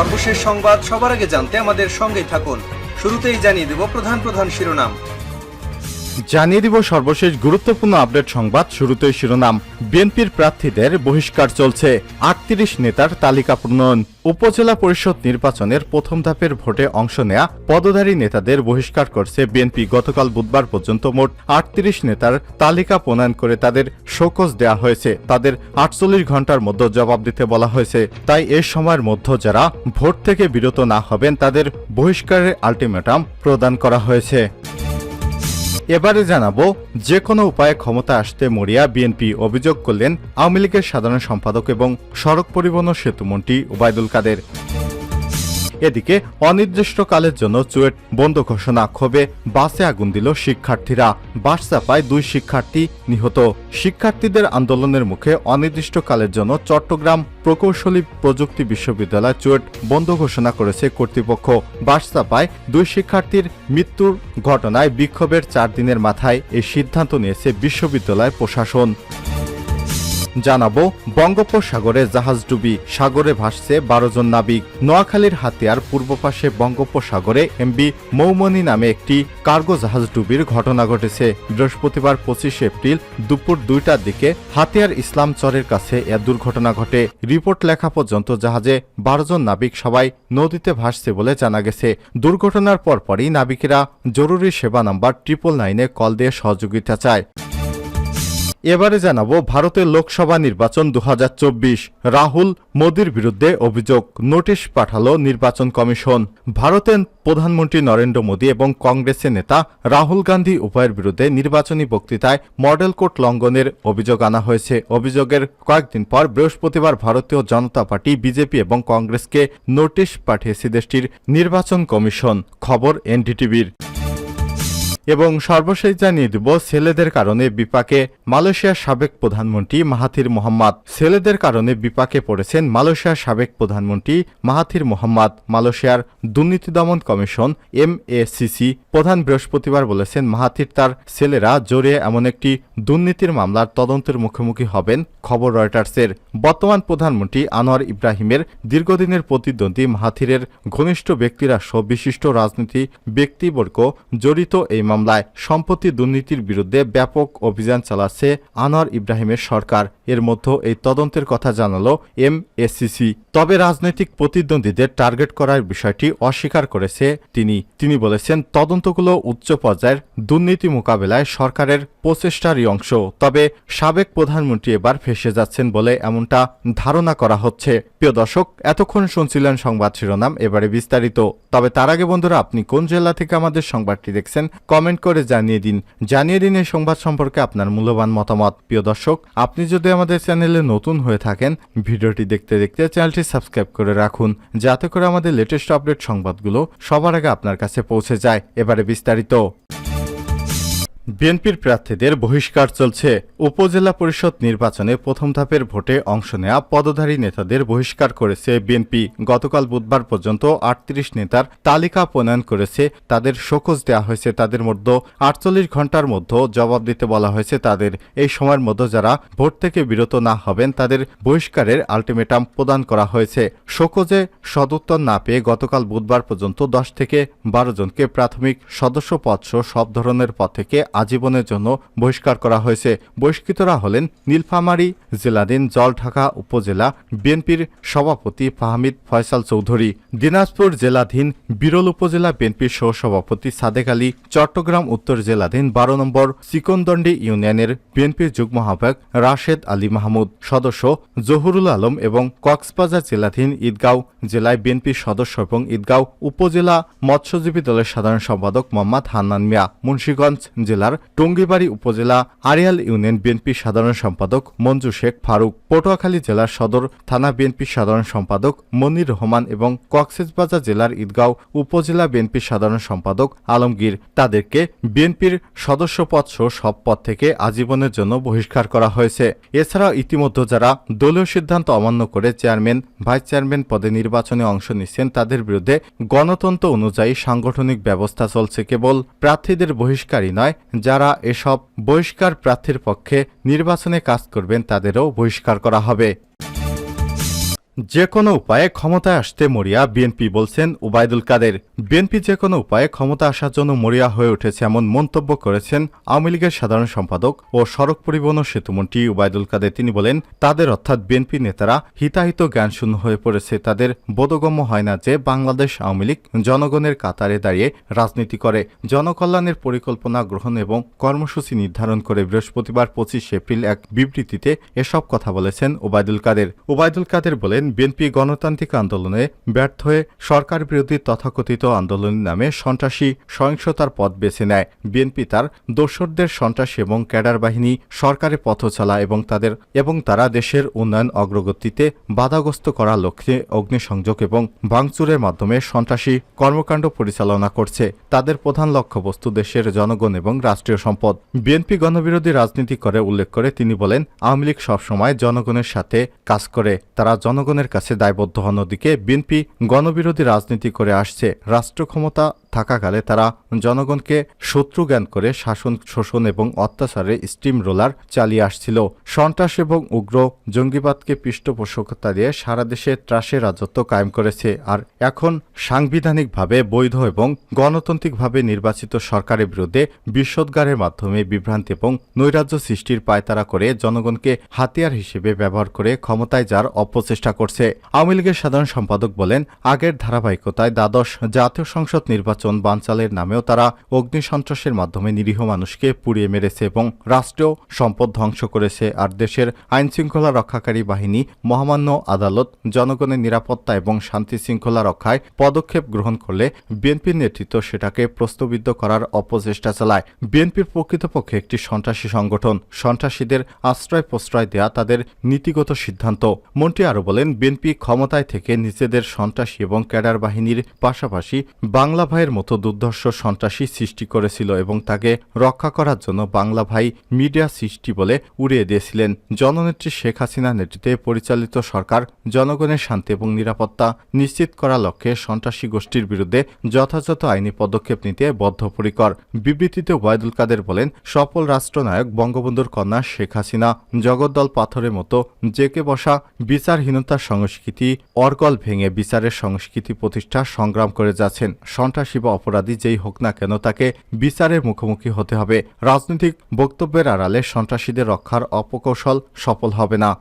সর্বশেষ সংবাদ সবার আগে জানতে আমাদের সঙ্গেই থাকুন। শুরুতেই জানিয়ে দেব প্রধান শিরোনাম। জানিয়ে দিব সর্বশেষ গুরুত্বপূর্ণ আপডেট সংবাদ। শুরুতেই শিরোনাম। বিএনপির প্রার্থীদের বহিষ্কার চলছে, 38 নেতার তালিকা প্রণয়ন। উপজেলা পরিষদ নির্বাচনের প্রথম ধাপের ভোটে অংশ নেয়া পদধারী নেতাদের বহিষ্কার করছে বিএনপি। গতকাল বুধবার পর্যন্ত মোট 38 নেতার তালিকা প্রণয়ন করে তাদের শোকজ দেয়া হয়েছে। তাদের 48 ঘন্টার মধ্যে জবাব দিতে বলা হয়েছে। তাই এই সময়ের মধ্যে যারা ভোট থেকে বিরত না হবেন তাদের বহিষ্কারের আলটিমেটাম প্রদান করা হয়েছে। এবারে জানাবো, যে কোনো উপায়ে ক্ষমতা আসতে মরিয়া বিএনপি, অভিযোগ করলেন আওয়ামী লীগের সাধারণ সম্পাদক এবং সড়ক পরিবহন ও সেতুমন্ত্রী ওবায়দুল কাদের। এদিকে অনির্দিষ্টকালের জন্য চুয়েট বন্ধ ঘোষণা, ক্ষোভে বাসে আগুন দিল শিক্ষার্থীরা। বাস চাপায় 2 শিক্ষার্থী নিহত। শিক্ষার্থীদের আন্দোলনের মুখে অনির্দিষ্টকালের জন্য চট্টগ্রাম প্রকৌশলী প্রযুক্তি বিশ্ববিদ্যালয় চুয়েট বন্ধ ঘোষণা করেছে কর্তৃপক্ষ। বাস চাপায় 2 শিক্ষার্থীর মৃত্যুর ঘটনায় বিক্ষোভের 4 দিনের মাথায় এই সিদ্ধান্ত নিয়েছে বিশ্ববিদ্যালয় প্রশাসন। জানাবো, বঙ্গোপসাগরে জাহাজডুবি, সাগরে ভাসছে 12 জন নাবিক। নোয়াখালীর হাতিয়ার পূর্ব পাশে বঙ্গোপসাগরে এমবি মৌমনি নামে একটি কার্গো জাহাজডুবির ঘটনা ঘটেছে। বৃহস্পতিবার 25 এপ্রিল দুপুর 2টার দিকে হাতিয়ার ইসলাম চরের কাছে এ দুর্ঘটনা ঘটে। রিপোর্ট লেখা পর্যন্ত জাহাজে 12 জন নাবিক সবাই নদীতে ভাসছে বলে জানা গেছে। দুর্ঘটনার পরপরই নাবিকেরা জরুরি সেবা নাম্বার 999-এ কল দিয়ে সহযোগিতা চায়। এবারে জানাবো, ভারতের লোকসভা নির্বাচন 2024, রাহুল মোদির বিরুদ্ধে অভিযোগ, নোটিশ পাঠালো নির্বাচন কমিশন। ভারতের প্রধানমন্ত্রী নরেন্দ্র মোদী এবং কংগ্রেসের নেতা রাহুল গান্ধী উভয়ের বিরুদ্ধে নির্বাচনী বক্তৃতায় মডেল কোড লঙ্ঘনের অভিযোগ আনা হয়েছে। অভিযোগের কয়েকদিন পর বৃহস্পতিবার ভারতীয় জনতা পার্টি, বিজেপি এবং কংগ্রেসকে নোটিশ পাঠিয়েছে দেশটির নির্বাচন কমিশন। খবর এনডিটিভির। এবং সর্বশেষ জানিয়ে দিব, ছেলেদের কারণে বিপাকে মালয়েশিয়ার সাবেক প্রধানমন্ত্রী মাহাথির মোহাম্মদ। ছেলেদের কারণে বিপাকে পড়েছেন মালয়েশিয়ার সাবেক প্রধানমন্ত্রী মাহাথির মোহাম্মদ। মালয়েশিয়ার দুর্নীতি দমন কমিশন MACC প্রধান বৃহস্পতিবার বলেছেন, মাহাথির তার ছেলেরা জড়িয়ে এমন একটি দুর্নীতির মামলার তদন্তের মুখোমুখি হবেন। খবর রয়টার্সের। বর্তমান প্রধানমন্ত্রী আনোয়ার ইব্রাহিমের দীর্ঘদিনের প্রতিদ্বন্দ্বী মাহাথিরের ঘনিষ্ঠ ব্যক্তিরা সহ বিশিষ্ট রাজনীতি ব্যক্তিবর্গ জড়িত এই মামলায়। সম্পত্তি দুর্নীতির বিরুদ্ধে ব্যাপক অভিযান চালাচ্ছে আনোয়ার ইব্রাহিমের সরকার। এর মধ্যে এই তদন্তের কথা জানালো MACC। তবে রাজনৈতিক প্রতিদ্বন্দ্বীদের টার্গেট করার বিষয়টি অস্বীকার করেছে তিনি বলেছেন, তদন্তগুলো উচ্চ পর্যায়ের দুর্নীতি মোকাবেলায় সরকারের প্রচেষ্টারই অংশ। তবে সাবেক প্রধানমন্ত্রী এবার ফেঁসে যাচ্ছেন বলে এমনটা ধারণা করা হচ্ছে। প্রিয় দর্শক, এতক্ষণ শুনছিলেন সংবাদ শিরোনাম, এবারে বিস্তারিত। তবে তার আগে বন্ধুরা, আপনি কোন জেলা থেকে আমাদের সংবাদটি দেখছেন কমেন্ট করে জানিয়ে দিন এই সংবাদ সম্পর্কে আপনার মূল্যবান মতামত। প্রিয় দর্শক, আপনি যদি আমাদের চ্যানেলে নতুন হয়ে থাকেন, ভিডিওটি দেখতে দেখতে চ্যানেলটি সাবস্ক্রাইব করে রাখুন, যাতে করে আমাদের লেটেস্ট আপডেট সংবাদগুলো সবার আগে আপনার কাছে পৌঁছে যায়। এবারে বিস্তারিত। বিএনপির প্রার্থীদের বহিষ্কার চলছে। উপজেলা পরিষদ নির্বাচনে প্রথম ধাপের ভোটে অংশ নেয়া পদধারী নেতাদের বহিষ্কার করেছে বিএনপি। গতকাল বুধবার পর্যন্ত 38 নেতার তালিকা প্রণয়ন করেছে। তাদের শোকজ দেওয়া হয়েছে। তাদের মধ্যে 48 ঘন্টার মধ্যে জবাব দিতে বলা হয়েছে তাদের। এই সময়ের মধ্যে যারা ভোট থেকে বিরত না হবেন তাদের বহিষ্কারের আলটিমেটাম প্রদান করা হয়েছে। শোকজে সদুত্তর না পেয়ে গতকাল বুধবার পর্যন্ত 10 থেকে 12 জনকে প্রাথমিক সদস্য পদসহ সব ধরনের পদ থেকে আজীবনের জন্য বহিষ্কার করা হয়েছে। বহিষ্কৃতরা হলেন নীলফামারী জেলাধীন জলঢাকা উপজেলা বিএনপির সভাপতি ফাহমিদ ফয়সাল চৌধুরী, দিনাজপুর জেলাধীন বিরল উপজেলা বিএনপির সহসভাপতি সাদেক আলী, চট্টগ্রাম উত্তর জেলাধীন 12 নম্বর চিকনদন্ডি ইউনিয়নের বিএনপির যুগ্ম আহ্বায়ক রাশেদ আলী মাহমুদ, সদস্য জহুরুল আলম এবং কক্সবাজার জেলাধীন ঈদগাঁও জেলায় বিএনপির সদস্য এবং ঈদগাঁও উপজেলা মৎস্যজীবী দলের সাধারণ সম্পাদক মোহাম্মদ হান্নান মিয়া, মুন্সিগঞ্জ জেলার টঙ্গিবাড়ি উপজেলা আড়িয়াল ইউনিয়ন বিএনপির সাধারণ সম্পাদক মঞ্জু শেখ ফারুক, পটুয়াখালী জেলার সদর থানা বিএনপির সাধারণ সম্পাদক মনির রহমান এবং কক্সবাজার জেলার ঈদগাঁও উপজেলা বিএনপির সাধারণ সম্পাদক আলমগীর। তাদেরকে বিএনপির সদস্যপদ সহ সব পদ থেকে আজীবনের জন্য বহিষ্কার করা হয়েছে। এছাড়াও ইতিমধ্যে যারা দলীয় সিদ্ধান্ত অমান্য করে চেয়ারম্যান, ভাইস চেয়ারম্যান পদে নির্বাচনে অংশ নিচ্ছেন তাদের বিরুদ্ধে গণতন্ত্র অনুযায়ী সাংগঠনিক ব্যবস্থা চলছে। কেবল প্রার্থীদের বহিষ্কারই নয়, যারা এসব বহিষ্কার প্রার্থীর পক্ষে নির্বাচনে কাজ করবেন তাদেরও বহিষ্কার করা হবে। যে কোনো উপায়ে ক্ষমতায় আসতে মরিয়া বিএনপি, বলছেন ওবায়দুল কাদের। বিএনপি যে কোনো উপায়ে ক্ষমতা আসার জন্য মরিয়া হয়ে উঠেছে এমন মন্তব্য করেছেন আওয়ামী লীগের সাধারণ সম্পাদক ও সড়ক পরিবহন ও সেতুমন্ত্রী ওবায়দুল কাদের। তিনি বলেন, তাদের অর্থাৎ বিএনপি নেতারা হিতাহিত জ্ঞানশূন্য হয়ে পড়েছে। তাদের বোধগম্য হয় না যে বাংলাদেশ আওয়ামী লীগ জনগণের কাতারে দাঁড়িয়ে রাজনীতি করে, জনকল্যাণের পরিকল্পনা গ্রহণ এবং কর্মসূচি নির্ধারণ করে। বৃহস্পতিবার 25 এপ্রিল এক বিবৃতিতে এসব কথা বলেছেন ওবায়দুল কাদের। ওবায়দুল কাদের বলেন, বিএনপি গণতান্ত্রিক আন্দোলনে ব্যর্থ হয়ে সরকার বিরোধী তথাকথিত আন্দোলনের নামে সন্ত্রাসী সহিংসতার পথ বেছে নেয়। বিএনপি তার দোসরদের সন্ত্রাসী এবং ক্যাডার বাহিনী সরকারের পথ চালায় এবং তারা দেশের উন্নয়ন অগ্রগতিতে বাধাগ্রস্ত করার লক্ষ্যে অগ্নিসংযোগ এবং ভাঙচুরের মাধ্যমে সন্ত্রাসী কর্মকাণ্ড পরিচালনা করছে। তাদের প্রধান লক্ষ্যবস্তু দেশের জনগণ এবং রাষ্ট্রীয় সম্পদ। বিএনপি গণবিরোধী রাজনীতি করে উল্লেখ করে তিনি বলেন, আওয়ামী লীগ সবসময় জনগণের সাথে কাজ করে, তারা জনগণের কাছে দায়বদ্ধ। অন্যদিকে বিএনপি গণবিরোধী রাজনীতি করে আসছে। রাষ্ট্র ক্ষমতা থাকাকালে তারা জনগণকে শত্রু জ্ঞান করে শাসন, শোষণ এবং অত্যাচারে স্টিম রোলার চালিয়ে আসছিল। সন্ত্রাস এবং উগ্র জঙ্গিবাদকে পৃষ্ঠপোষকতা দিয়ে সারা দেশে ত্রাসের রাজত্ব কায়েম করেছে। আর এখন সাংবিধানিকভাবে বৈধ এবং গণতান্ত্রিকভাবে নির্বাচিত সরকারের বিরুদ্ধে বিষোদ্গারের মাধ্যমে বিভ্রান্তি এবং নৈরাজ্য সৃষ্টির পায়তারা করে জনগণকে হাতিয়ার হিসেবে ব্যবহার করে ক্ষমতায় যার অপচেষ্টা করছে। আওয়ামী লীগের সাধারণ সম্পাদক বলেন, আগের ধারাবাহিকতায় দ্বাদশ জাতীয় সংসদ নির্বাচন বানচালের নামেও তারা অগ্নিসন্ত্রাসের মাধ্যমে নিরীহ মানুষকে পুড়িয়ে মেরেছে এবং রাষ্ট্রীয় সম্পদ ধ্বংস করেছে। আর দেশের আইনশৃঙ্খলা রক্ষাকারী বাহিনী, মহামান্য আদালত জনগণের নিরাপত্তা এবং শান্তি শৃঙ্খলা রক্ষায় পদক্ষেপ গ্রহণ করলে বিএনপির নেতৃত্ব সেটাকে প্রশ্নবিদ্ধ করার অপচেষ্টা চালায়। বিএনপির প্রকৃতপক্ষে একটি সন্ত্রাসী সংগঠন। সন্ত্রাসীদের আশ্রয় প্রশ্রয় দেয়া তাদের নীতিগত সিদ্ধান্ত। মন্ত্রী আরও বলেন, বিএনপি ক্ষমতায় থেকে নিজেদের সন্ত্রাসী এবং ক্যাডার বাহিনীর পাশাপাশি বাংলা ভাইয়ের মতো দুর্ধর্ষ সন্ত্রাসী সৃষ্টি করেছিল এবং তাকে রক্ষা করার জন্য বাংলা ভাই মিডিয়া সৃষ্টি বলে উড়িয়ে দিয়েছিলেন। জননেত্রী শেখ হাসিনার নেতৃত্বে পরিচালিত সরকার জনগণের শান্তি এবং নিরাপত্তা নিশ্চিত করার লক্ষ্যে সন্ত্রাসী গোষ্ঠীর বিরুদ্ধে যথাযথ আইনি পদক্ষেপ নিতে বদ্ধপরিকর। বিবৃতিতে ওবায়দুল কাদের বলেন, সফল রাষ্ট্রনায়ক বঙ্গবন্ধুর কন্যা শেখ হাসিনা জগদ্দল পাথরের মতো জেকে বসা বিচারহীনতার সংস্কৃতি অর্গল ভেঙে বিচারের সংস্কৃতি প্রতিষ্ঠা সংগ্রাম করে যাচ্ছেন। সন্ত্রাসী বা অপরাধী যেই হোক না কেন তাকে বিচারের মুখোমুখি হতে হবে। রাজনৈতিক বক্তব্যের আড়ালে সন্ত্রাসীদের রক্ষার অপকৌশল সফল হবে না।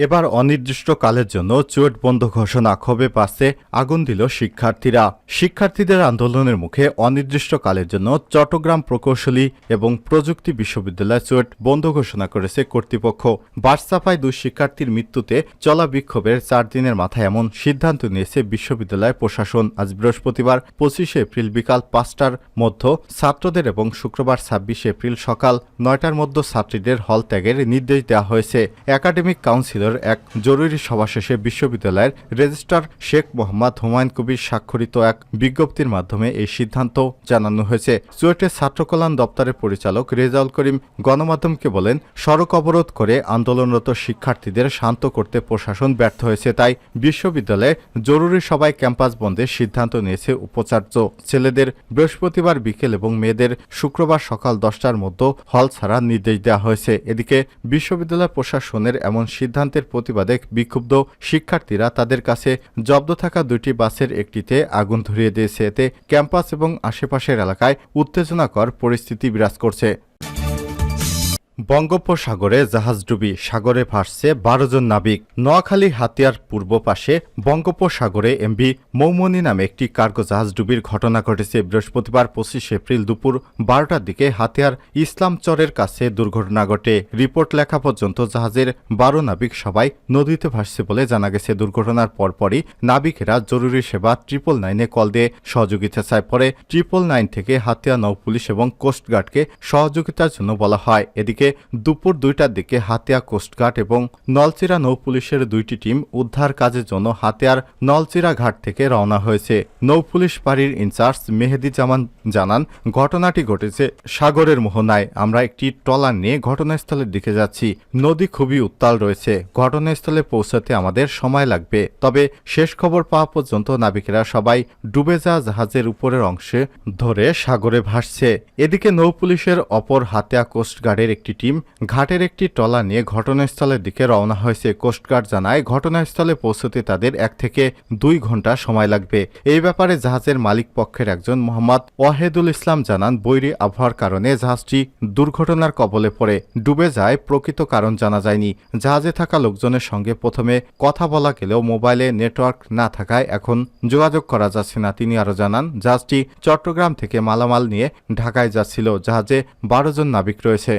এবার অনির্দিষ্টকালের জন্য চুয়েট বন্ধ ঘোষণা। ক্ষোভে পাশে আগুন দিল শিক্ষার্থীরা। শিক্ষার্থীদের আন্দোলনের মুখে অনির্দিষ্টকালের জন্য চট্টগ্রাম প্রকৌশলী এবং প্রযুক্তি বিশ্ববিদ্যালয় চুয়েট বন্ধ ঘোষণা করেছে কর্তৃপক্ষ। বার্সাপায় 2 শিক্ষার্থীর মৃত্যুতে চলা বিক্ষোভের 4 দিনের মাথায় এমন সিদ্ধান্ত নিয়েছে বিশ্ববিদ্যালয় প্রশাসন। আজ বৃহস্পতিবার 25 এপ্রিল বিকাল 5টার মধ্যে ছাত্রদের এবং শুক্রবার 26 এপ্রিল সকাল 9টার মধ্যে ছাত্রীদের হল ত্যাগের নির্দেশ দেওয়া হয়েছে। একাডেমিক কাউন্সিল এক জরুরি সভা শেষে বিশ্ববিদ্যালয়ের রেজিস্ট্রার শেখ মোহাম্মদ হুমায়ুন কবির স্বাক্ষরিত এক বিজ্ঞপ্তির মাধ্যমে এই সিদ্ধান্ত জানানো হয়েছে। চুয়েটের ছাত্রকল্যাণ দপ্তরের পরিচালক রেজাউল করিম গণমাধ্যমকে বলেন, সড়ক অবরোধ করে আন্দোলনরত শিক্ষার্থীদের শান্ত করতে প্রশাসন ব্যর্থ হয়েছে, তাই বিশ্ববিদ্যালয়ে জরুরি সভায় ক্যাম্পাস বন্ধের সিদ্ধান্ত নিয়েছে উপাচার্য। ছেলেদের বৃহস্পতিবার বিকেল এবং মেয়েদের শুক্রবার সকাল 10টার মধ্যে হল ছাড়ার নির্দেশ দেওয়া হয়েছে। এদিকে বিশ্ববিদ্যালয় প্রশাসনের এমন সিদ্ধান্ত প্রতিবাদে বিক্ষুব্ধ শিক্ষার্থীরা তাদের কাছে জব্দ থাকা 2টি বাসের একটিতে আগুন ধরিয়ে দিয়েছে। এতে ক্যাম্পাস এবং আশেপাশের এলাকায় উত্তেজনাকর পরিস্থিতি বিরাজ করছে। বঙ্গোপসাগরে জাহাজডুবি, সাগরে ভাসছে 12 জন নাবিক। নোয়াখালী হাতিয়ার পূর্ব পাশে বঙ্গোপসাগরে এমভি মৌমনি নামে একটি কার্গো জাহাজডুবির ঘটনা ঘটেছে। বৃহস্পতিবার 25 এপ্রিল দুপুর 12টার দিকে হাতিয়ার ইসলামচরের কাছে দুর্ঘটনা ঘটে। রিপোর্ট লেখা পর্যন্ত জাহাজের 12 নাবিক সবাই নদীতে ভাসছে বলে জানা গেছে। দুর্ঘটনার পরপরই নাবিকেরা জরুরি সেবা 999-এ কল দিয়ে সহযোগিতা চায়। পরে 999 থেকে হাতিয়া নৌপুলিশ এবং কোস্টগার্ডকে সহযোগিতার জন্য বলা হয়। এদিকে দুপুর 2টার দিকে হাতিয়া কোস্টগার্ড এবং নলচিরা নৌপুলিশের 2টি টিম উদ্ধার কাজের জন্য হাতিয়ার নলচিরা ঘাট থেকে রওনা হয়েছে। নৌপুলিশ বাড়ির ইনচার্জ মেহেদি জামান জানান, ঘটনাটি ঘটেছে সাগরের মোহনায়। আমরা একটি ট্রলার নিয়ে ঘটনাস্থলের দিকে যাচ্ছি। নদী খুবই উত্তাল রয়েছে। ঘটনাস্থলে পৌঁছাতে আমাদের সময় লাগবে। তবে শেষ খবর পাওয়া পর্যন্ত নাবিকেরা সবাই ডুবে যাওয়া জাহাজের উপরের অংশে ধরে সাগরে ভাসছে। এদিকে নৌপুলিশের অপর হাতিয়া কোস্টগার্ডের একটি টিম ঘাটের একটি ট্রলা নিয়ে ঘটনাস্থলের দিকে রওনা হয়েছে। কোস্টগার্ড জানায়, ঘটনাস্থলে পৌঁছতে তাদের 1 থেকে 2 ঘন্টা সময় লাগবে। এই ব্যাপারে জাহাজের মালিক পক্ষের একজন মোহাম্মদ ওয়াহেদুল ইসলাম জানান, বৈরী আবহাওয়ার কারণে জাহাজটি দুর্ঘটনার কবলে পড়ে ডুবে যায়। প্রকৃত কারণ জানা যায়নি। জাহাজে থাকা লোকজনের সঙ্গে প্রথমে কথা বলা গেলেও মোবাইলে নেটওয়ার্ক না থাকায় এখন যোগাযোগ করা যাচ্ছে না। তিনি আরও জানান, জাহাজটি চট্টগ্রাম থেকে মালামাল নিয়ে ঢাকায় যাচ্ছিল। জাহাজে 12 জন নাবিক রয়েছে।